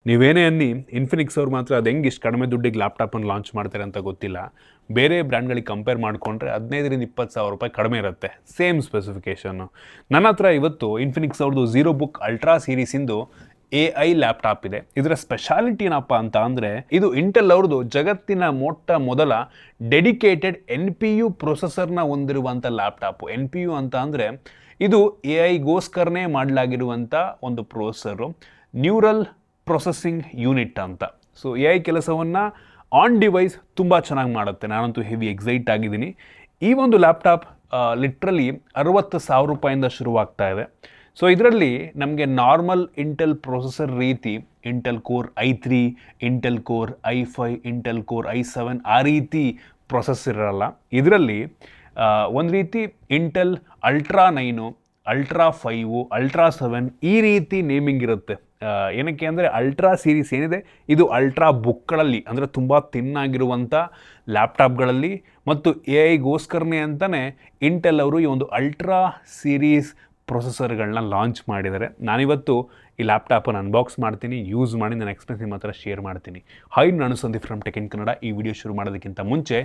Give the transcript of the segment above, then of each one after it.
ನೀವೇನೇ ಅನ್ನಿ ಇನ್ಫಿನಿಕ್ಸ್ ಅವ್ರು ಮಾತ್ರ ಅದು ಹೆಂಗೆ ಇಷ್ಟು ಕಡಿಮೆ ದುಡ್ಡಿಗೆ ಲ್ಯಾಪ್ಟಾಪನ್ನು ಲಾಂಚ್ ಮಾಡ್ತಾರೆ ಅಂತ ಗೊತ್ತಿಲ್ಲ. ಬೇರೆ ಬ್ರ್ಯಾಂಡ್ಗಳಿಗೆ ಕಂಪೇರ್ ಮಾಡಿಕೊಂಡ್ರೆ 15,000-20,000 ರೂಪಾಯಿ ಕಡಿಮೆ ಇರುತ್ತೆ, ಸೇಮ್ ಸ್ಪೆಸಿಫಿಕೇಷನ್ನು. ನನ್ನ ಹತ್ರ ಇವತ್ತು ಇನ್ಫಿನಿಕ್ಸ್ ಅವ್ರದ್ದು ಝೀರೋ ಬುಕ್ ಅಲ್ಟ್ರಾ ಸೀರೀಸಿಂದು AI ಲ್ಯಾಪ್ಟಾಪ್ ಇದೆ. ಇದರ ಸ್ಪೆಷಾಲಿಟಿ ಏನಪ್ಪ ಅಂತ ಅಂದರೆ, ಇದು ಇಂಟೆಲ್ ಅವ್ರದ್ದು ಜಗತ್ತಿನ ಮೊದಲ ಡೆಡಿಕೇಟೆಡ್ NPU ಪ್ರೊಸೆಸರ್ನ ಹೊಂದಿರುವಂಥ ಲ್ಯಾಪ್ಟಾಪು. NPU ಅಂತ ಅಂದರೆ ಇದು AI ಮಾಡಲಾಗಿರುವಂಥ ಒಂದು ಪ್ರೊಸೆಸರು, ನ್ಯೂರಲ್ ಪ್ರೊಸೆಸಿಂಗ್ ಯೂನಿಟ್ ಅಂತ. ಸೊ AI ಕೆಲಸವನ್ನು ಆನ್ ಡಿವೈಸ್ ತುಂಬ ಚೆನ್ನಾಗಿ ಮಾಡುತ್ತೆ. ನಾನಂತೂ ಹೆವಿ ಎಕ್ಸೈಟ್ ಆಗಿದ್ದೀನಿ. ಈ ಒಂದು ಲ್ಯಾಪ್ಟಾಪ್ ಲಿಟ್ರಲಿ 60,000 ರೂಪಾಯಿಂದ ಶುರುವಾಗ್ತಾ ಇದೆ. ಸೊ ಇದರಲ್ಲಿ ನಮಗೆ ನಾರ್ಮಲ್ ಇಂಟೆಲ್ ಪ್ರೊಸೆಸರ್ ರೀತಿ Intel core i3, Intel core i5, Intel core i7 ಆ ರೀತಿ ಪ್ರೊಸೆಸರ್ ಇರಲ್ಲ. ಇದರಲ್ಲಿ ಒಂದು ರೀತಿ ಇಂಟೆಲ್ ಅಲ್ಟ್ರಾ 9, ಅಲ್ಟ್ರಾ 5, ಅಲ್ಟ್ರಾ 7 ಈ ರೀತಿ ನೇಮಿಂಗ್ ಇರುತ್ತೆ. ಏನಕ್ಕೆ ಅಂದರೆ ಅಲ್ಟ್ರಾ ಸೀರೀಸ್ ಏನಿದೆ ಇದು ಅಲ್ಟ್ರಾ ಬುಕ್ಗಳಲ್ಲಿ ಅಂದರೆ ತುಂಬ ತಿನ್ನಾಗಿರುವಂಥ ಲ್ಯಾಪ್ಟಾಪ್ಗಳಲ್ಲಿ ಮತ್ತು AI ಅಂತಲೇ ಇಂಟೆಲ್ ಅವರು ಈ ಒಂದು ಅಲ್ಟ್ರಾ ಸೀರೀಸ್ ಪ್ರೊಸೆಸರ್ಗಳನ್ನ ಲಾಂಚ್ ಮಾಡಿದ್ದಾರೆ. ನಾನಿವತ್ತು ಈ ಲ್ಯಾಪ್ಟಾಪನ್ನು ಅನ್ಬಾಕ್ಸ್ ಮಾಡ್ತೀನಿ, ಯೂಸ್ ಮಾಡಿ ನನ್ನ ಎಕ್ಸ್ಪೀರಿಯನ್ಸ್ ನಿಮ್ಮ ಹತ್ರ ಶೇರ್ ಮಾಡ್ತೀನಿ. ನಾನು Sandeep from tech in Kannada. ಈ ವಿಡಿಯೋ ಶುರು ಮಾಡೋದಕ್ಕಿಂತ ಮುಂಚೆ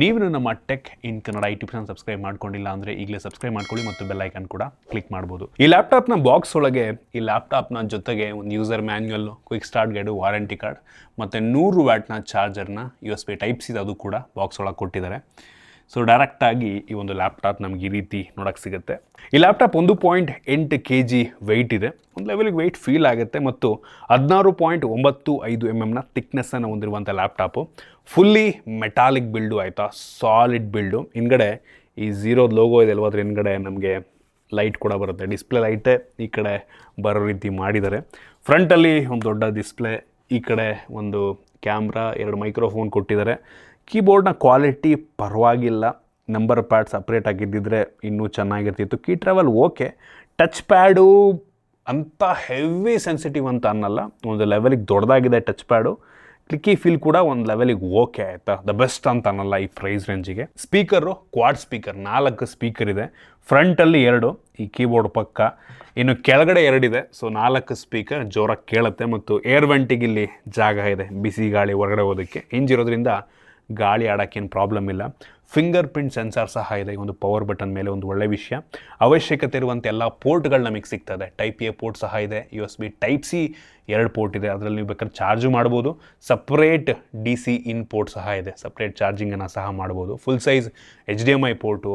ನೀವು ನಮ್ಮ tech in Kannada YouTube channel subscribe ಮಾಡ್ಕೊಂಡಿಲ್ಲ ಅಂದರೆ ಈಗಲೇ ಸಬ್ಸ್ಕ್ರೈಬ್ ಮಾಡ್ಕೊಳ್ಳಿ ಮತ್ತು ಬೆಲ್ ಐಕನ್ ಕೂಡ ಕ್ಲಿಕ್ ಮಾಡ್ಬೋದು. ಈ ಲ್ಯಾಪ್ಟಾಪ್ನ ಬಾಕ್ಸ್ ಒಳಗೆ ಈ ಲ್ಯಾಪ್ಟಾಪ್ನ ಜೊತೆಗೆ ಒಂದು user manual, quick start guide, warranty card ಮತ್ತು 100 ವ್ಯಾಟ್ನ ಚಾರ್ಜರ್ನ USB Type-C ಅದು ಕೂಡ ಬಾಕ್ಸ್ ಒಳಗೆ ಕೊಟ್ಟಿದ್ದಾರೆ. ಸೊ ಡೈರೆಕ್ಟಾಗಿ ಈ ಒಂದು ಲ್ಯಾಪ್ಟಾಪ್ ನಮಗೆ ಈ ರೀತಿ ನೋಡೋಕ್ಕೆ ಸಿಗುತ್ತೆ. ಈ ಲ್ಯಾಪ್ಟಾಪ್ 1.8 kg ವೆಯ್ಟ್ ಇದೆ. ಒಂದು ಲೆವೆಲಿಗೆ ವೆಯ್ಟ್ ಫೀಲ್ ಆಗುತ್ತೆ ಮತ್ತು 16.95 mm ಥಿಕ್ನೆಸ್ಸನ್ನು ಹೊಂದಿರುವಂಥ ಲ್ಯಾಪ್ಟಾಪು. ಫುಲ್ಲಿ ಮೆಟಾಲಿಕ್ ಬಿಲ್ಡು ಆಯಿತಾ, ಸಾಲಿಡ್ ಬಿಲ್ಡು. ಹಿಂದ್ಗಡೆ ಈ ಝೀರೋದ ಲೋಗೋ ಇದೆ ಅಲ್ವ, ಅದ್ರ ಹಿಂದ್ಗಡೆ ನಮಗೆ ಲೈಟ್ ಕೂಡ ಬರುತ್ತೆ. ಡಿಸ್ಪ್ಲೇ ಲೈಟೇ ಈ ಕಡೆ ಬರೋ ರೀತಿ ಮಾಡಿದ್ದಾರೆ. ಫ್ರಂಟಲ್ಲಿ ಒಂದು ದೊಡ್ಡ ಡಿಸ್ಪ್ಲೇ, ಈ ಕಡೆ ಒಂದು ಕ್ಯಾಮ್ರಾ, 2 ಮೈಕ್ರೋಫೋನ್ ಕೊಟ್ಟಿದ್ದಾರೆ. ಕೀಬೋರ್ಡ್ನ ಕ್ವಾಲಿಟಿ ಪರವಾಗಿಲ್ಲ. ನಂಬರ್ ಪ್ಯಾಡ್ ಸಪ್ರೇಟ್ ಆಗಿದ್ದಿದ್ರೆ ಇನ್ನೂ ಚೆನ್ನಾಗಿರ್ತಿತ್ತು. Key travel okay. Touch pad ಅಂತ ಹೆವಿ ಸೆನ್ಸಿಟಿವ್ ಅಂತ ಅನ್ನಲ್ಲ, ಒಂದು ಲೆವೆಲಿಗೆ ದೊಡ್ಡದಾಗಿದೆ ಟಚ್ ಪ್ಯಾಡು. ಕ್ಲಿಕ್ಕಿ ಫೀಲ್ ಕೂಡ ಒಂದು ಲೆವೆಲಿಗೆ ಓಕೆ ಆಯಿತಾ, ದ ಬೆಸ್ಟ್ ಅಂತ ಅನ್ನಲ್ಲ ಈ ಪ್ರೈಸ್ ರೇಂಜಿಗೆ. ಸ್ಪೀಕರು ಕ್ವಾಡ್ ಸ್ಪೀಕರ್, 4 ಸ್ಪೀಕರ್ ಇದೆ. ಫ್ರಂಟಲ್ಲಿ 2 ಈ ಕೀಬೋರ್ಡ್ ಪಕ್ಕ, ಇನ್ನು ಕೆಳಗಡೆ 2 ಇದೆ. ಸೊ 4 ಸ್ಪೀಕರ್ ಜೋರಾಗಿ ಕೇಳುತ್ತೆ ಮತ್ತು ಏರ್ ವೆಂಟಿಗೆ ಇಲ್ಲಿ ಜಾಗ ಇದೆ, ಬಿಸಿ ಗಾಳಿ ಹೊರಗಡೆ ಹೋಗೋದಕ್ಕೆ. ಹಿಂಜಿರೋದ್ರಿಂದ ಗಾಳಿ ಆಡೋಕ್ಕೇನು ಪ್ರಾಬ್ಲಮ್ ಇಲ್ಲ. ಫಿಂಗರ್ ಪ್ರಿಂಟ್ ಸೆನ್ಸಾರ್ ಸಹ ಇದೆ ಈ ಒಂದು ಪವರ್ ಬಟನ್ ಮೇಲೆ, ಒಂದು ಒಳ್ಳೆ ವಿಷಯ. ಅವಶ್ಯಕತೆ ಇರುವಂಥ ಎಲ್ಲ ಪೋರ್ಟ್ಗಳು ನಮಗೆ ಸಿಗ್ತದೆ. Type-A ಪೋರ್ಟ್ ಸಹ ಇದೆ, USB Type-C 2 ಪೋರ್ಟ್ ಇದೆ. ಅದರಲ್ಲಿ ನೀವು ಬೇಕಾದ್ರೆ ಚಾರ್ಜು ಮಾಡ್ಬೋದು. ಸಪ್ರೇಟ್ DC ಇನ್ ಪೋರ್ಟ್ ಸಹ ಇದೆ, ಸಪ್ರೇಟ್ ಚಾರ್ಜಿಂಗನ್ನು ಸಹ ಮಾಡ್ಬೋದು. ಫುಲ್ ಸೈಜ್ HDMI ಪೋರ್ಟು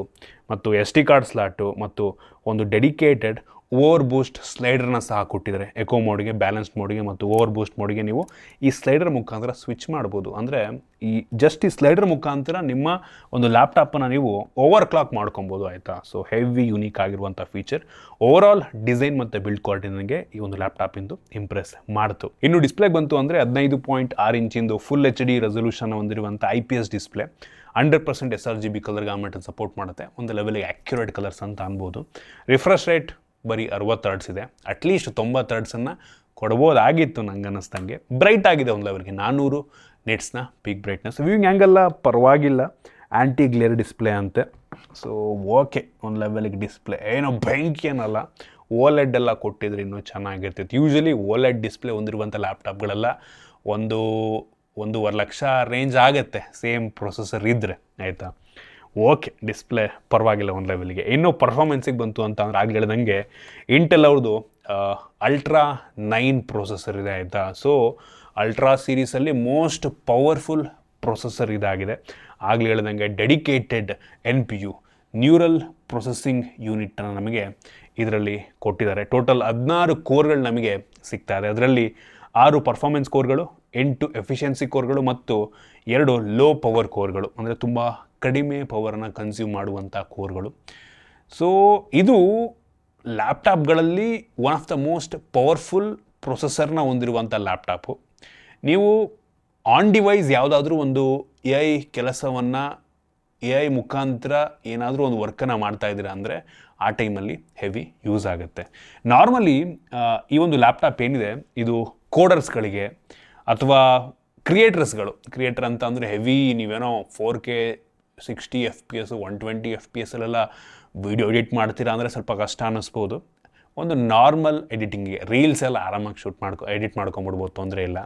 ಮತ್ತು SD ಕಾರ್ಡ್ ಸ್ಲಾಟು ಮತ್ತು ಒಂದು ಡೆಡಿಕೇಟೆಡ್ ಓವರ್ ಬೂಸ್ಟ್ ಸ್ಲೈಡರ್ನ ಸಹ ಕೊಟ್ಟಿದ್ದಾರೆ. ಎಕೋ ಮೋಡ್ಗೆ, ಬ್ಯಾಲೆನ್ಸ್ಡ್ ಮೋಡ್ಗೆ ಮತ್ತು ಓವರ್ ಬೂಸ್ಟ್ ಮೋಡ್ಗೆ ನೀವು ಈ ಸ್ಲೈಡರ್ ಮುಖಾಂತರ ಸ್ವಿಚ್ ಮಾಡ್ಬೋದು. ಅಂದರೆ ಈ ಸ್ಲೈಡರ್ ಮುಖಾಂತರ ನಿಮ್ಮ ಒಂದು ಲ್ಯಾಪ್ಟಾಪನ್ನು ನೀವು ಓವರ್ ಕ್ಲಾಕ್ ಮಾಡ್ಕೊಬೋದು ಆಯಿತಾ. ಸೊ ಹೆವಿ ಯುನೀಕ್ ಆಗಿರುವಂಥ ಫೀಚರ್. ಓವರ್ ಆಲ್ ಡಿಸೈನ್ ಮತ್ತು ಬಿಲ್ಡ್ ಕ್ವಾಲಿಟಿ ನನಗೆ ಈ ಒಂದು ಲ್ಯಾಪ್ಟಾಪಿಂದು ಇಂಪ್ರೆಸ್ ಮಾಡ್ತು. ಇನ್ನು ಡಿಸ್ಪ್ಲೇಗೆ ಬಂತು ಅಂದರೆ 15.6 ಇಂಚಿಂದು ಫುಲ್ HD ರೆಸೊಲ್ಯೂಷನ್ ಹೊಂದಿರುವಂಥ IPS ಡಿಸ್ಪ್ಲೇ. 100% sRGB ಕಲರ್ ಗಾಮೆಂಟನ್ನು ಸಪೋರ್ಟ್ ಮಾಡುತ್ತೆ. ಒಂದು ಲೆವೆಲಿಗೆ ಆ್ಯಕ್ಯುರೇಟ್ ಕಲರ್ಸ್ ಅಂತ ಅನ್ಬೋದು. ರಿಫ್ರೆಶ್ ರೇಟ್ ಬರೀ 60 ಹರ್ಟ್ಸ್ ಇದೆ. ಅಟ್ಲೀಸ್ಟ್ 90 ಹರ್ಟ್ಸನ್ನು ಕೊಡ್ಬೋದಾಗಿತ್ತು ನಂಗೆ ಅನ್ನಿಸ್ದಂಗೆ. ಬ್ರೈಟ್ ಆಗಿದೆ ಒಂದು ಲೆವೆಲ್ಗೆ, 400 ನಿಟ್ಸ್ನ ಪೀಕ್ ಬ್ರೈಟ್ನೆಸ್. ವ್ಯೂಯಿಂಗ್ ಆ್ಯಂಗಲ್ಲ ಪರವಾಗಿಲ್ಲ, ಆ್ಯಂಟಿ ಗ್ಲೇರ್ ಡಿಸ್ಪ್ಲೇ ಅಂತೆ. ಸೊ ಓಕೆ, ಒಂದು ಲೆವೆಲಿಗೆ ಡಿಸ್ಪ್ಲೇ ಏನೋ ಬೆಂಕಿ ಏನಲ್ಲ. OLED ಎಲ್ಲ ಕೊಟ್ಟಿದ್ರೆ ಇನ್ನೂ ಚೆನ್ನಾಗಿರ್ತಿತ್ತು. ಯೂಶಲಿ OLED ಡಿಸ್ಪ್ಲೇ ಹೊಂದಿರುವಂಥ ಲ್ಯಾಪ್ಟಾಪ್ಗಳೆಲ್ಲ 1.5 ಲಕ್ಷ ರೇಂಜ್ ಆಗುತ್ತೆ ಸೇಮ್ ಪ್ರೊಸೆಸರ್ ಇದ್ದರೆ ಆಯಿತಾ. ಓಕೆ, ಡಿಸ್ಪ್ಲೇ ಪರವಾಗಿಲ್ಲ ಒಂದು ಲೆವೆಲಿಗೆ. ಇನ್ನೂ ಪರ್ಫಾರ್ಮೆನ್ಸಿಗೆ ಬಂತು ಅಂತ ಅಂದರೆ ಆಗಲಿ ಹೇಳ್ದಂಗೆ ಇಂಟೆಲ್ ಅವ್ರದ್ದು ಅಲ್ಟ್ರಾ 9 ಪ್ರೊಸೆಸರ್ ಇದೆ ಆಯಿತಾ. ಸೊ ಅಲ್ಟ್ರಾ ಸೀರೀಸಲ್ಲಿ ಮೋಸ್ಟ್ ಪವರ್ಫುಲ್ ಪ್ರೊಸೆಸರ್ ಇದಾಗಿದೆ. ಆಗಲಿ ಹೇಳ್ದಂಗೆ ಡೆಡಿಕೇಟೆಡ್ NPU, ನ್ಯೂರಲ್ ಪ್ರೊಸೆಸಿಂಗ್ ಯೂನಿಟನ್ನು ನಮಗೆ ಇದರಲ್ಲಿ ಕೊಟ್ಟಿದ್ದಾರೆ. ಟೋಟಲ್ 16 ಕೋರ್ಗಳು ನಮಗೆ ಸಿಗ್ತಾ ಇದೆ. ಅದರಲ್ಲಿ 6 ಪರ್ಫಾರ್ಮೆನ್ಸ್ ಕೋರ್ಗಳು, 8 ಎಫಿಷಿಯನ್ಸಿ ಕೋರ್ಗಳು ಮತ್ತು 2 ಲೋ ಪವರ್ ಕೋರ್ಗಳು, ಅಂದರೆ ತುಂಬ ಕಡಿಮೆ ಪವರನ್ನು ಕನ್ಸ್ಯೂಮ್ ಮಾಡುವಂಥ ಕೋರ್ಗಳು. ಸೊ ಇದು ಲ್ಯಾಪ್ಟಾಪ್ಗಳಲ್ಲಿ one of the most powerful ಪ್ರೊಸೆಸರ್ನ ಹೊಂದಿರುವಂಥ ಲ್ಯಾಪ್ಟಾಪು. ನೀವು ಆನ್ ಡಿವೈಸ್ ಯಾವುದಾದ್ರೂ ಒಂದು AI ಕೆಲಸವನ್ನು AI ಮುಖಾಂತರ ಏನಾದರೂ ಒಂದು ವರ್ಕನ್ನು ಮಾಡ್ತಾಯಿದ್ದೀರಾ ಅಂದರೆ ಆ ಟೈಮಲ್ಲಿ ಹೆವಿ ಯೂಸ್ ಆಗುತ್ತೆ. ನಾರ್ಮಲಿ ಈ ಒಂದು ಲ್ಯಾಪ್ಟಾಪ್ ಏನಿದೆ ಇದು ಕೋಡರ್ಸ್ಗಳಿಗೆ ಅಥವಾ ಕ್ರಿಯೇಟರ್ ಅಂತ ಅಂದರೆ ಹೆವಿ ನೀವೇನೋ 4K 60 FPS 120 FPS ಅಲ್ಲೆಲ್ಲ ವಿಡಿಯೋ ಎಡಿಟ್ ಮಾಡ್ತೀರಾ ಅಂದರೆ ಸ್ವಲ್ಪ ಕಷ್ಟ ಅನ್ನಿಸ್ಬೋದು. ಒಂದು ನಾರ್ಮಲ್ ಎಡಿಟಿಂಗಿಗೆ ರೀಲ್ಸ್ ಎಲ್ಲ ಆರಾಮಾಗಿ ಎಡಿಟ್ ಮಾಡ್ಕೊಂಬಿಡ್ಬೋದು, ತೊಂದರೆ ಇಲ್ಲ.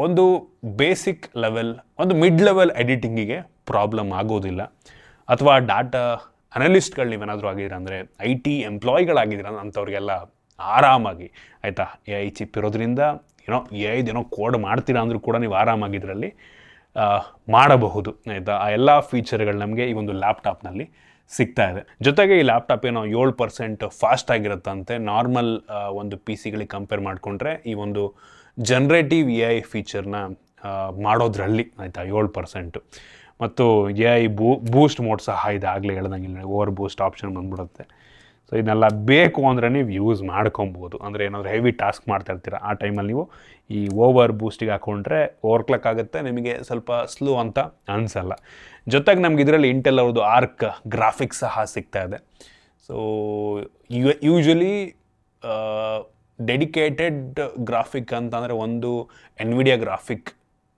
ಒಂದು ಬೇಸಿಕ್ ಲೆವೆಲ್, ಒಂದು ಮಿಡ್ ಲೆವೆಲ್ ಎಡಿಟಿಂಗಿಗೆ ಪ್ರಾಬ್ಲಮ್ ಆಗೋದಿಲ್ಲ. ಅಥವಾ ಡಾಟಾ ಅನಲಿಸ್ಟ್ಗಳು ನೀವೇನಾದರೂ ಆಗಿದ್ದೀರ ಅಂದರೆ IT ಎಂಪ್ಲಾಯಿಗಳಾಗಿದ್ದೀರ ಅಂಥವ್ರಿಗೆಲ್ಲ ಆರಾಮಾಗಿ ಆಯಿತಾ, AI ಚಿಪ್ ಇರೋದ್ರಿಂದ ಏನೋ ಕೋಡ್ ಮಾಡ್ತೀರಾ ಅಂದರೂ ಕೂಡ ನೀವು ಆರಾಮಾಗಿ ಇದರಲ್ಲಿ ಮಾಡಬಹುದು ಆಯಿತಾ. ಆ ಎಲ್ಲ ಫೀಚರ್ಗಳು ನಮಗೆ ಈ ಒಂದು ಲ್ಯಾಪ್ಟಾಪ್ನಲ್ಲಿ ಸಿಗ್ತಾ ಇದೆ. ಜೊತೆಗೆ ಈ ಲ್ಯಾಪ್ಟಾಪ್ ಏನೋ 7% ಫಾಸ್ಟ್ ಆಗಿರುತ್ತಂತೆ ನಾರ್ಮಲ್ ಒಂದು PC ಗಳಿಗೆ ಕಂಪೇರ್ ಮಾಡಿಕೊಂಡ್ರೆ ಈ ಒಂದು ಜನರೇಟಿವ್ AI ಫೀಚರ್ನ ಮಾಡೋದ್ರಲ್ಲಿ ಆಯಿತಾ 7%. ಮತ್ತು AI ಬೂಸ್ಟ್ ಮೋಡ್ ಸಹ ಇದೆ, ಆಗಲೇ ಹೇಳ್ದಂಗೆ ಇಲ್ಲ ಓವರ್ ಬೂಸ್ಟ್ ಆಪ್ಷನ್ ಬಂದ್ಬಿಡುತ್ತೆ. ಸೊ ಇದನ್ನೆಲ್ಲ ಬೇಕು ಅಂದರೆ ನೀವು ಯೂಸ್ ಮಾಡ್ಕೊಬೋದು. ಅಂದರೆ ಏನಾದರೂ ಹೆವಿ ಟಾಸ್ಕ್ ಮಾಡ್ತಾ ಇರ್ತೀರ ಆ ಟೈಮಲ್ಲಿ ನೀವು ಈ ಓವರ್ ಬೂಸ್ಟಿಗೆ ಹಾಕ್ಕೊಂಡ್ರೆ ಓವರ್ ಕ್ಲಾಕ್ ಆಗುತ್ತೆ, ನಿಮಗೆ ಸ್ವಲ್ಪ ಸ್ಲೋ ಅಂತ ಅನಿಸಲ್ಲ. ಜೊತೆಗೆ ನಮ್ಗೆ ಇದರಲ್ಲಿ ಇಂಟೆಲ್ ಅವ್ರದ್ದು ಆರ್ಕ್ ಗ್ರಾಫಿಕ್ಸ್ ಸಹ ಸಿಗ್ತಾ ಇದೆ. ಸೊ ಯೂಶ್ವಲಿ ಡೆಡಿಕೇಟೆಡ್ ಗ್ರಾಫಿಕ್ ಅಂತಂದರೆ ಒಂದು Nvidia graphic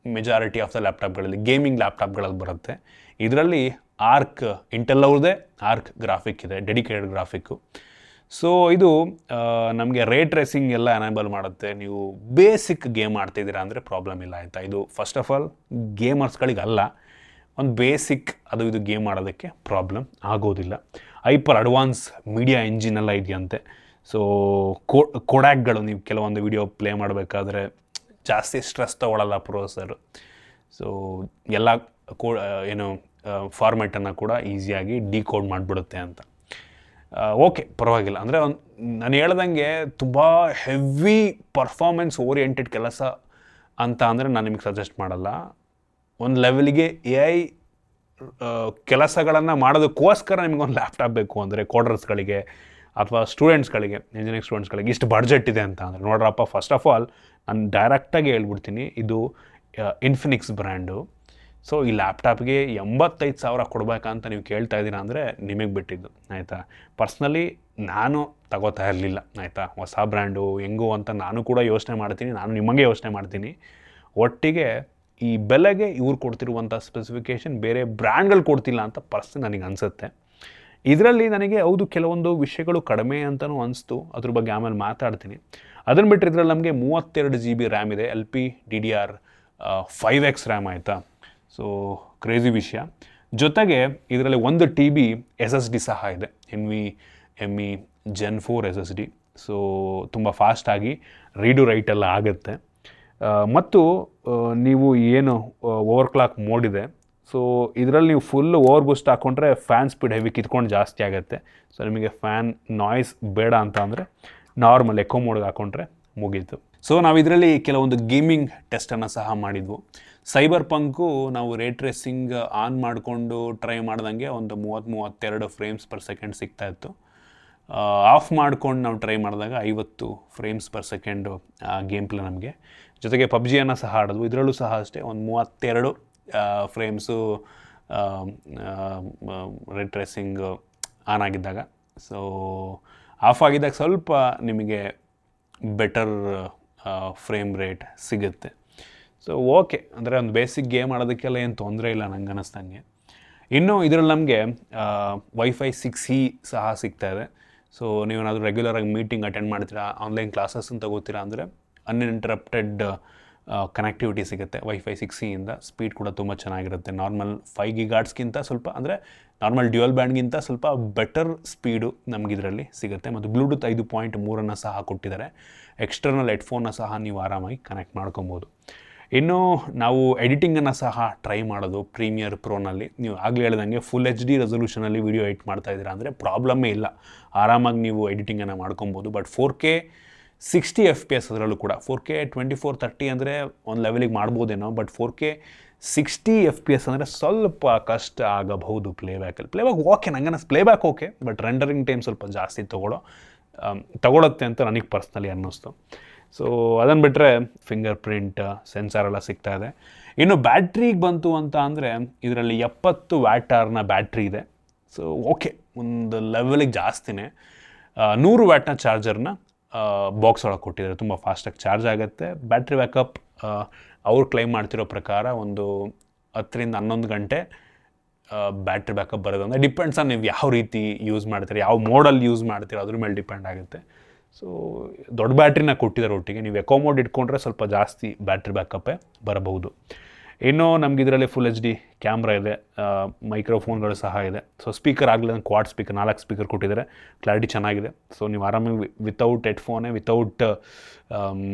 majority of the ಲ್ಯಾಪ್ಟಾಪ್ಗಳಲ್ಲಿ ಗೇಮಿಂಗ್ ಲ್ಯಾಪ್ಟಾಪ್ಗಳಲ್ಲಿ ಬರುತ್ತೆ. ಇದರಲ್ಲಿ ಇಂಟೆಲ್ ಅವ್ರದ್ದೇ ಆರ್ಕ್ ಗ್ರಾಫಿಕ್ ಇದೆ, ಡೆಡಿಕೇಟೆಡ್ ಗ್ರಾಫಿಕ್ಕು. ಸೊ ಇದು ನಮಗೆ ರೇ ಟ್ರೇಸಿಂಗ್ ಎಲ್ಲ ಎನೇಬಲ್ ಮಾಡುತ್ತೆ. ನೀವು ಬೇಸಿಕ್ ಗೇಮ್ ಆಡ್ತಿದ್ದೀರಾ ಅಂದರೆ ಪ್ರಾಬ್ಲಮ್ ಇಲ್ಲ ಆಯಿತಾ. ಇದು ಫಸ್ಟ್ ಆಫ್ ಆಲ್ ಗೇಮರ್ಸ್ಗಳಿಗಲ್ಲ, ಒಂದು ಬೇಸಿಕ್ ಇದು ಗೇಮ್ ಆಡೋದಕ್ಕೆ ಪ್ರಾಬ್ಲಮ್ ಆಗೋದಿಲ್ಲ. ಹೈಪರ್ ಅಡ್ವಾನ್ಸ್ ಮೀಡಿಯಾ ಇಂಜಿನ್ ಎಲ್ಲ ಇದೆಯಂತೆ. ಸೊ ಕೋಡ್ಯಾಕ್ಗಳು ನೀವು ಕೆಲವೊಂದು ವಿಡಿಯೋ ಪ್ಲೇ ಮಾಡಬೇಕಾದ್ರೆ ಜಾಸ್ತಿ ಸ್ಟ್ರೆಸ್ ತೊಗೊಳ್ಳಲ್ಲ ಪ್ರೊಸೆಸರು. ಸೊ ಎಲ್ಲ ಫಾರ್ಮ್ಯಾಟನ್ನು ಕೂಡ ಈಸಿಯಾಗಿ ಡಿಕೋಡ್ ಮಾಡಿಬಿಡುತ್ತೆ ಅಂತ. ಓಕೆ, ಪರವಾಗಿಲ್ಲ. ಅಂದರೆ ನಾನು ಹೇಳ್ದಂಗೆ ತುಂಬ ಹೆವಿ ಪರ್ಫಾರ್ಮೆನ್ಸ್ ಓರಿಯೆಂಟೆಡ್ ಕೆಲಸ ಅಂತ ಅಂದರೆ ನಾನು ನಿಮಗೆ ಸಜೆಸ್ಟ್ ಮಾಡಲ್ಲ. ಒಂದು ಲೆವೆಲಿಗೆ AI ಕೆಲಸಗಳನ್ನು ಮಾಡೋದಕ್ಕೋಸ್ಕರ ನಿಮಗೊಂದು ಲ್ಯಾಪ್ಟಾಪ್ ಬೇಕು ಅಂದರೆ ಕೋಡರ್ಸ್ಗಳಿಗೆ ಅಥವಾ ಸ್ಟೂಡೆಂಟ್ಸ್ಗಳಿಗೆ, ಇಂಜಿನಿಯರಿಂಗ್ ಸ್ಟೂಡೆಂಟ್ಸ್ಗಳಿಗೆ ಇಷ್ಟು ಬಡ್ಜೆಟ್ ಇದೆ ಅಂತ ಅಂದರೆ ನೋಡ್ರಪ್ಪ, ಫಸ್ಟ್ ಆಫ್ ಆಲ್ ನಾನು ಡೈರೆಕ್ಟಾಗಿ ಹೇಳ್ಬಿಡ್ತೀನಿ, ಇದು ಇನ್ಫಿನಿಕ್ಸ್ ಬ್ರ್ಯಾಂಡು. ಸೊ ಈ ಲ್ಯಾಪ್ಟಾಪ್ಗೆ 85,000 ಕೊಡಬೇಕಂತ ನೀವು ಕೇಳ್ತಾ ಇದ್ದೀರಾ ಅಂದರೆ ನಿಮಗೆ ಬಿಟ್ಟಿದ್ದು ಆಯಿತಾ. ಪರ್ಸ್ನಲಿ ನಾನು ತಗೋತಾ ಇರಲಿಲ್ಲ ಆಯಿತಾ. ಹೊಸ ಬ್ರ್ಯಾಂಡು ಹೆಂಗೋ ಅಂತ ನಾನು ಕೂಡ ಯೋಚನೆ ಮಾಡ್ತೀನಿ, ನಾನು ನಿಮಗೆ ಯೋಚನೆ ಮಾಡ್ತೀನಿ. ಒಟ್ಟಿಗೆ ಈ ಬೆಲೆಗೆ ಇವ್ರು ಕೊಡ್ತಿರುವಂಥ ಸ್ಪೆಸಿಫಿಕೇಷನ್ ಬೇರೆ ಬ್ರ್ಯಾಂಡ್ಗಳು ಕೊಡ್ತಿಲ್ಲ ಅಂತ ಪರ್ಸ್ನಲಿ ನನಗೆ ಅನಿಸುತ್ತೆ. ಇದರಲ್ಲಿ ನನಗೆ ಹೌದು ಕೆಲವೊಂದು ವಿಷಯಗಳು ಕಡಿಮೆ ಅಂತಲೂ ಅನಿಸ್ತು, ಅದ್ರ ಬಗ್ಗೆ ಆಮೇಲೆ ಮಾತಾಡ್ತೀನಿ. ಅದನ್ನು ಬಿಟ್ಟರೆ ಇದರಲ್ಲಿ ನಮಗೆ 32 GB ರ್ಯಾಮ್ ಇದೆ, LPDDR5X ರ್ಯಾಮ್ ಆಯಿತಾ. ಸೊ ಕ್ರೇಜಿ ವಿಷಯ. ಜೊತೆಗೆ ಇದರಲ್ಲಿ 1 TB SSD ಸಹ ಇದೆ, NVMe Gen 4 SSD. ಸೊ ತುಂಬ ಫಾಸ್ಟಾಗಿ ರೀಡು ರೈಟ್ ಎಲ್ಲ ಆಗುತ್ತೆ. ಮತ್ತು ನೀವು ಏನು ಓವರ್ ಕ್ಲಾಕ್ ಮೋಡ್ ಇದೆ, ಸೊ ಇದರಲ್ಲಿ ನೀವು ಫುಲ್ ಓವರ್ ಬೂಸ್ಟ್ ಹಾಕ್ಕೊಂಡ್ರೆ ಫ್ಯಾನ್ ಸ್ಪೀಡ್ ಹೆವಿ ಕಿತ್ಕೊಂಡು ಜಾಸ್ತಿ ಆಗುತ್ತೆ. ಸೊ ನಿಮಗೆ ಫ್ಯಾನ್ ನಾಯ್ಸ್ ಬೇಡ ಅಂತ ಅಂದರೆ ನಾರ್ಮಲ್ ಎಕೋ ಮೋಡ್ಗೆ ಹಾಕ್ಕೊಂಡ್ರೆ ಮುಗೀತು. ಸೊ ನಾವು ಇದರಲ್ಲಿ ಕೆಲವೊಂದು ಗೇಮಿಂಗ್ ಟೆಸ್ಟನ್ನು ಸಹ ಮಾಡಿದ್ವು. ಸೈಬರ್ ಪಂಕು ನಾವು ರೇ ಟ್ರೇಸಿಂಗ್ ಆನ್ ಮಾಡಿಕೊಂಡು ಟ್ರೈ ಮಾಡ್ದಂಗೆ ಒಂದು 30-32 ಫ್ರೇಮ್ಸ್ ಪರ್ ಸೆಕೆಂಡ್ ಸಿಗ್ತಾಯಿತ್ತು. ಆಫ್ ಮಾಡ್ಕೊಂಡು ನಾವು ಟ್ರೈ ಮಾಡಿದಾಗ 50 frames per second game play ನಮಗೆ. ಜೊತೆಗೆ PUBGಯನ್ನು ಸಹ ಆಡಿದ್ವು, ಇದರಲ್ಲೂ ಸಹ ಅಷ್ಟೇ ಒಂದು 32 ಫ್ರೇಮ್ಸು ರೇ ಟ್ರೇಸಿಂಗ್ ಆನ್ ಆಗಿದ್ದಾಗ. ಸೊ ಆಫ್ ಆಗಿದ್ದಾಗ ಸ್ವಲ್ಪ ನಿಮಗೆ ಬೆಟರ್ ಫ್ರೇಮ್ ರೇಟ್ ಸಿಗುತ್ತೆ. ಸೊ ಓಕೆ, ಅಂದರೆ ಒಂದು ಬೇಸಿಕ್ ಗೇಮ್ ಆಡೋದಕ್ಕೆಲ್ಲ ಏನು ತೊಂದರೆ ಇಲ್ಲ ನಂಗೆ ಅನ್ನಿಸ್ದಂಗೆ. ಇನ್ನು ಇದರಲ್ಲಿ ನಮಗೆ Wi-Fi 6E ಸಹ ಸಿಗ್ತಾ ಇದೆ. ಸೊ ನೀವೇನಾದರೂ ರೆಗ್ಯುಲರಾಗಿ ಮೀಟಿಂಗ್ ಅಟೆಂಡ್ ಮಾಡ್ತೀರಾ, ಆನ್ಲೈನ್ ಕ್ಲಾಸಸ್ಸನ್ನು ತಗೋತೀರಾ ಅಂದರೆ ಅನ್ಇಂಟರಪ್ಟೆಡ್ ಕನೆಕ್ಟಿವಿಟಿ ಸಿಗುತ್ತೆ Wi-Fi 6E ಸ್ಪೀಡ್ ಕೂಡ ತುಂಬ ಚೆನ್ನಾಗಿರುತ್ತೆ. ನಾರ್ಮಲ್ 5 GHz ಸ್ವಲ್ಪ, ಅಂದರೆ ನಾರ್ಮಲ್ ಡ್ಯುಯಲ್ ಬ್ಯಾಂಡ್ಗಿಂತ ಸ್ವಲ್ಪ ಬೆಟರ್ ಸ್ಪೀಡು ನಮಗಿದರಲ್ಲಿ ಸಿಗುತ್ತೆ. ಮತ್ತು ಬ್ಲೂಟೂತ್ 5.3 ಸಹ ಕೊಟ್ಟಿದ್ದಾರೆ. ಎಕ್ಸ್ಟರ್ನಲ್ ಹೆಡ್ಫೋನ್ನ ಸಹ ನೀವು ಆರಾಮಾಗಿ ಕನೆಕ್ಟ್ ಮಾಡ್ಕೊಬೋದು. ಇನ್ನು ನಾವು ಎಡಿಟಿಂಗನ್ನು ಸಹ ಟ್ರೈ ಮಾಡೋದು ಪ್ರೀಮಿಯರ್ ಪ್ರೋನಲ್ಲಿ. ನೀವು ಆಗಲೇ ಹೇಳ್ದಂಗೆ ಫುಲ್ HD ರೆಸೊಲ್ಯೂಷನಲ್ಲಿ ವೀಡಿಯೋ ಎಡಿಟ್ ಮಾಡ್ತಾ ಇದ್ದೀರಾ ಅಂದರೆ ಪ್ರಾಬ್ಲಮ್ಮೇ ಇಲ್ಲ, ಆರಾಮಾಗಿ ನೀವು ಎಡಿಟಿಂಗನ್ನು ಮಾಡ್ಕೊಬೋದು. ಬಟ್ 4K 60 FPS ಅದರಲ್ಲೂ ಕೂಡ 4K 2430 ಅಂದರೆ ಒಂದು ಲೆವೆಲಿಗೆ ಮಾಡ್ಬೋದೇನೋ. ಬಟ್ 4K 60 FPS ಅಂದರೆ ಸ್ವಲ್ಪ ಕಷ್ಟ ಆಗಬಹುದು ಪ್ಲೇಬ್ಯಾಕ್ ಓಕೆ, ನಂಗೆ playback okay, but rendering time ಸ್ವಲ್ಪ ಜಾಸ್ತಿ ತಗೊಳುತ್ತೆ ಅಂತ ನನಗೆ ಪರ್ಸ್ನಲಿ ಅನ್ನಿಸ್ತು. ಸೊ ಅದನ್ನು ಬಿಟ್ಟರೆ ಫಿಂಗರ್ ಪ್ರಿಂಟ್ ಸೆನ್ಸಾರ್ ಎಲ್ಲ ಸಿಗ್ತಾ ಇದೆ. ಇನ್ನು ಬ್ಯಾಟ್ರಿಗೆ ಬಂತು ಅಂತ ಅಂದರೆ ಇದರಲ್ಲಿ 70 ವ್ಯಾಟ್ ಬ್ಯಾಟ್ರಿ ಇದೆ. ಸೊ ಓಕೆ, ಒಂದು ಲೆವೆಲಿಗೆ ಜಾಸ್ತಿನೇ. 100 ವ್ಯಾಟ್ನ ಚಾರ್ಜರ್ನ ಬಾಕ್ಸ್ ಒಳಗೆ ಕೊಟ್ಟಿದ್ದಾರೆ, ತುಂಬ ಫಾಸ್ಟಾಗಿ ಚಾರ್ಜ್ ಆಗುತ್ತೆ. ಬ್ಯಾಟ್ರಿ ಬ್ಯಾಕಪ್ ಅವ್ರು ಕ್ಲೈಮ್ ಮಾಡ್ತಿರೋ ಪ್ರಕಾರ ಒಂದು 10 ರಿಂದ 11 ಗಂಟೆ ಬ್ಯಾಟ್ರಿ ಬ್ಯಾಕಪ್ ಬರೋದು ಅಂದರೆ ಡಿಪೆಂಡ್ಸ್ ಆನ್ ನೀವು ಯಾವ ರೀತಿ ಯೂಸ್ ಮಾಡ್ತೀರಿ, ಯಾವ ಮೋಡಲ್ಲಿ ಯೂಸ್ ಮಾಡ್ತೀರೋ ಅದ್ರ ಮೇಲೆ ಡಿಪೆಂಡ್ ಆಗುತ್ತೆ. ಸೊ ದೊಡ್ಡ ಬ್ಯಾಟ್ರಿನ ಕೊಟ್ಟಿದ್ದಾರೆ ಒಟ್ಟಿಗೆ. ನೀವು ಎಕೋ ಮೋಡ್ ಇಟ್ಕೊಂಡ್ರೆ ಸ್ವಲ್ಪ ಜಾಸ್ತಿ ಬ್ಯಾಟ್ರಿ ಬ್ಯಾಕಪ್ಪೇ ಬರಬಹುದು. ಇನ್ನೂ ನಮ್ಗೆ ಇದರಲ್ಲಿ ಫುಲ್ HD ಕ್ಯಾಮ್ರಾ ಇದೆ, ಮೈಕ್ರೋಫೋನ್ಗಳು ಸಹ ಇದೆ. ಸೊ ಸ್ಪೀಕರ್ ಆಗಲಿ ಕ್ವಾಡ್ ಸ್ಪೀಕರ್ 4 ಸ್ಪೀಕರ್ ಕೊಟ್ಟಿದ್ದಾರೆ, ಕ್ಲಾರಿಟಿ ಚೆನ್ನಾಗಿದೆ. ಸೊ ನೀವು ಆರಾಮಾಗಿ ವಿತೌಟ್ ಹೆಡ್ಫೋನೇ, ವಿತೌಟ್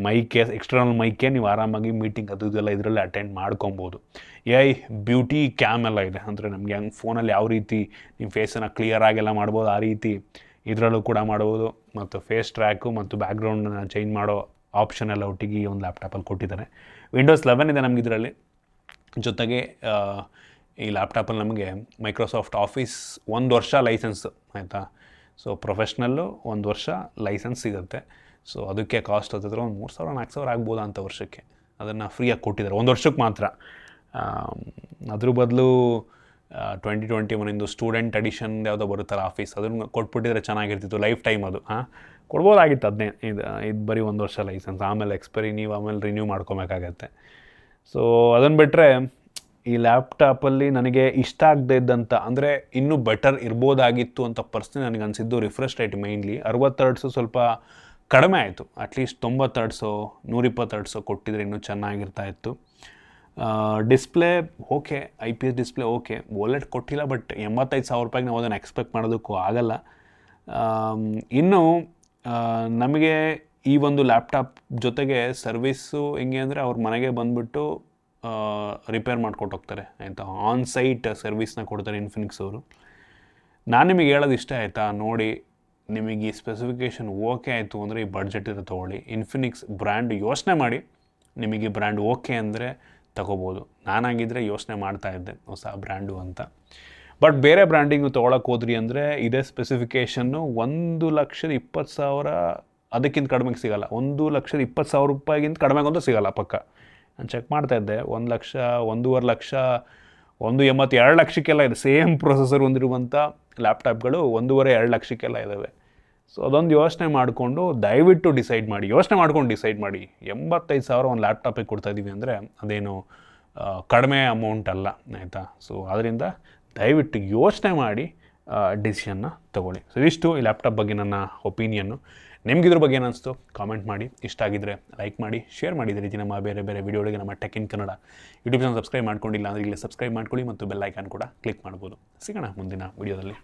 ಮೈಕೆ, ಎಕ್ಸ್ಟರ್ನಲ್ ಮೈಕೆ ನೀವು ಆರಾಮಾಗಿ ಮೀಟಿಂಗ್ ಅದು ಇದೆಲ್ಲ ಇದರಲ್ಲಿ ಅಟೆಂಡ್ ಮಾಡ್ಕೊಬೋದು. ಬ್ಯೂಟಿ ಕ್ಯಾಮ್ ಎಲ್ಲ ಇದೆ, ಅಂದರೆ ನಮಗೆ ಹಂಗೆ ಫೋನಲ್ಲಿ ಯಾವ ರೀತಿ ನಿಮ್ಮ ಫೇಸನ್ನು ಕ್ಲಿಯರಾಗೆಲ್ಲ ಮಾಡ್ಬೋದು ಆ ರೀತಿ ಇದರಲ್ಲೂ ಕೂಡ ಮಾಡ್ಬೋದು. ಮತ್ತು ಫೇಸ್ ಟ್ರ್ಯಾಕು ಮತ್ತು ಬ್ಯಾಕ್ಗ್ರೌಂಡನ್ನ ಚೇಂಜ್ ಮಾಡೋ ಆಪ್ಷನ್ ಎಲ್ಲ ಒಟ್ಟಿಗೆ ಈ ಒಂದು ಲ್ಯಾಪ್ಟಾಪಲ್ಲಿ ಕೊಟ್ಟಿದ್ದಾರೆ. Windows 11 ಇದೆ ನಮ್ಗೆ ಇದರಲ್ಲಿ. ಜೊತೆಗೆ ಈ ಲ್ಯಾಪ್ಟಾಪಲ್ಲಿ ನಮಗೆ ಮೈಕ್ರೋಸಾಫ್ಟ್ ಆಫೀಸ್ 1 ವರ್ಷ ಲೈಸೆನ್ಸು, ಆಯಿತಾ. ಸೊ ಪ್ರೊಫೆಷ್ನಲ್ಲು 1 ವರ್ಷ ಲೈಸೆನ್ಸ್ ಸಿಗುತ್ತೆ. ಸೊ ಅದಕ್ಕೆ ಕಾಸ್ಟ್ ಹತ್ತಿದ್ರೆ ಒಂದು 3,000-4,000 ಆಗ್ಬೋದಾ ಅಂತ ವರ್ಷಕ್ಕೆ. ಅದನ್ನು ಫ್ರೀಯಾಗಿ ಕೊಟ್ಟಿದ್ದಾರೆ 1 ವರ್ಷಕ್ಕೆ ಮಾತ್ರ. ಅದ್ರ ಬದಲು 2021 ಸ್ಟೂಡೆಂಟ್ ಎಡಿಷನ್ ಯಾವುದೋ ಬರುತ್ತಲ್ಲ ಆಫೀಸ್, ಅದನ್ನು ಕೊಟ್ಬಿಟ್ಟಿದ್ರೆ ಚೆನ್ನಾಗಿರ್ತಿತ್ತು. ಲೈಫ್ ಟೈಮ್ ಅದು ಕೊಡ್ಬೋದಾಗಿತ್ತು. ಅದನ್ನೇ ಇದು ಬರೀ 1 ವರ್ಷ ಲೈಸೆನ್ಸ್, ಆಮೇಲೆ ಎಕ್ಸ್ಪೈರಿ ನೀವು ಆಮೇಲೆ ರಿನ್ಯೂ ಮಾಡ್ಕೊಬೇಕಾಗತ್ತೆ. ಸೊ ಅದನ್ನು ಬಿಟ್ಟರೆ ಈ ಲ್ಯಾಪ್ಟಾಪಲ್ಲಿ ನನಗೆ ಇಷ್ಟ ಆಗದೆ ಇದ್ದಂಥ, ಅಂದರೆ ಇನ್ನೂ ಬೆಟರ್ ಇರ್ಬೋದಾಗಿತ್ತು ಅಂತ ಪರ್ಸ್ನಲಿ ನನಗೆ ಅನಿಸಿದ್ದು ರಿಫ್ರೆಶ್ ರೇಟ್. ಮೇಯ್ನ್ಲಿ 60 ಹರ್ಟ್ಸು ಸ್ವಲ್ಪ ಕಡಿಮೆ ಆಯಿತು. ಅಟ್ಲೀಸ್ಟ್ 90 ಹರ್ಟ್ಸು 120 ಹರ್ಟ್ಸು ಕೊಟ್ಟಿದ್ರೆ ಇನ್ನೂ ಚೆನ್ನಾಗಿರ್ತಾ ಇತ್ತು. Display okay, IPS display okay, OLED ಕೊಟ್ಟಿಲ್ಲ. ಬಟ್ 85,000 ರೂಪಾಯಿಗೆ ನಾವು ಅದನ್ನು ಎಕ್ಸ್ಪೆಕ್ಟ್ ಮಾಡೋದಕ್ಕೂ ಆಗಲ್ಲ. ಇನ್ನು ನಮಗೆ ಈ ಒಂದು ಲ್ಯಾಪ್ಟಾಪ್ ಜೊತೆಗೆ ಸರ್ವಿಸ್ಸು ಹೆಂಗೆ ಅಂದರೆ ಅವ್ರ ಮನೆಗೆ ಬಂದುಬಿಟ್ಟು ರಿಪೇರ್ ಮಾಡ್ಕೊಟ್ಟು ಹೋಗ್ತಾರೆ, ಆಯಿತಾ. ಆನ್ ಸೈಟ್ ಸರ್ವಿಸ್ನ ಕೊಡ್ತಾರೆ ಇನ್ಫಿನಿಕ್ಸ್ ಅವರು. ನಾನು ನಿಮಗೆ ಹೇಳೋದು ಇಷ್ಟ ಆಯಿತಾ, ನೋಡಿ ನಿಮಗೆ ಈ ಸ್ಪೆಸಿಫಿಕೇಷನ್ ಓಕೆ ಆಯಿತು ಅಂದರೆ ಈ ಬಡ್ಜೆಟ್ ಇರೋ ತೊಗೊಳ್ಳಿ. ಇನ್ಫಿನಿಕ್ಸ್ ಬ್ರ್ಯಾಂಡ್ ಯೋಚನೆ ಮಾಡಿ, ನಿಮಗೆ ಬ್ರ್ಯಾಂಡ್ ಓಕೆ ಅಂದರೆ ತಗೋಬೋದು. ನಾನಾಗಿದ್ದರೆ ಯೋಚನೆ ಮಾಡ್ತಾಯಿದ್ದೆ ಹೊಸ ಬ್ರ್ಯಾಂಡು ಅಂತ. ಬಟ್ ಬೇರೆ ಬ್ರ್ಯಾಂಡಿಂಗು ತೊಗೊಳಕ್ಕೆ ಹೋದ್ರಿ ಅಂದರೆ ಇದೇ ಸ್ಪೆಸಿಫಿಕೇಷನ್ನು 1,20,000 ಅದಕ್ಕಿಂತ ಕಡಿಮೆಗೆ ಸಿಗೋಲ್ಲ. 1,20,000 ರೂಪಾಯಿಗಿಂತ ಕಡಿಮೆಗಂತೂ ಸಿಗೋಲ್ಲ ಪಕ್ಕ. ನಾನು ಚೆಕ್ ಮಾಡ್ತಾಯಿದ್ದೆ, 1 ಲಕ್ಷ, 1.5 ಲಕ್ಷ, 1.82 ಲಕ್ಷಕ್ಕೆಲ್ಲ ಇದೆ. ಸೇಮ್ ಪ್ರೊಸೆಸರ್ ಹೊಂದಿರುವಂಥ ಲ್ಯಾಪ್ಟಾಪ್ಗಳು 1.5-2 ಲಕ್ಷಕ್ಕೆಲ್ಲ ಇದ್ದಾವೆ. ಸೊ ಅದೊಂದು ಯೋಚನೆ ಮಾಡಿಕೊಂಡು ದಯವಿಟ್ಟು ಡಿಸೈಡ್ ಮಾಡಿ, ಯೋಚನೆ ಮಾಡ್ಕೊಂಡು ಡಿಸೈಡ್ ಮಾಡಿ. 85,000 ಒಂದು ಲ್ಯಾಪ್ಟಾಪಿಗೆ ಕೊಡ್ತಾಯಿದ್ದೀವಿ ಅಂದರೆ ಅದೇನು ಕಡಿಮೆ ಅಮೌಂಟ್ ಅಲ್ಲ, ಆಯಿತಾ. ಸೊ ಅದರಿಂದ ದಯವಿಟ್ಟು ಯೋಚನೆ ಮಾಡಿ ಡಿಸಿಷನ್ನ ತೊಗೊಳ್ಳಿ. ಸೊ ಇದಿಷ್ಟು ಈ ಲ್ಯಾಪ್ಟಾಪ್ ಬಗ್ಗೆ ನನ್ನ ಒಪಿನಿಯನ್ನು. ನಿಮ್ಗಿದ್ರ ಬಗ್ಗೆ ಏನು ಅನಿಸ್ತು ಕಾಮೆಂಟ್ ಮಾಡಿ. ಇಷ್ಟ ಆಗಿದ್ದರೆ ಲೈಕ್ ಮಾಡಿ, ಶೇರ್ ಮಾಡಿ. ಇದೇ ರೀತಿ ನಮ್ಮ ಬೇರೆ ಬೇರೆ ವೀಡಿಯೋಗಳಿಗೆ ನಮ್ಮ tech in Kannada YouTube channel subscribe ಮಾಡ್ಕೊಂಡಿಲ್ಲ ಅಂದರೆ ಈಗಲೇ ಸಬ್ಸ್ಕ್ರೈಬ್ ಮಾಡ್ಕೊಳ್ಳಿ ಮತ್ತು ಬೆಲ್ ಐಕಾನ್ ಕೂಡ ಕ್ಲಿಕ್ ಮಾಡ್ಬೋದು. ಸಿಗೋಣ ಮುಂದಿನ ವೀಡಿಯೋದಲ್ಲಿ.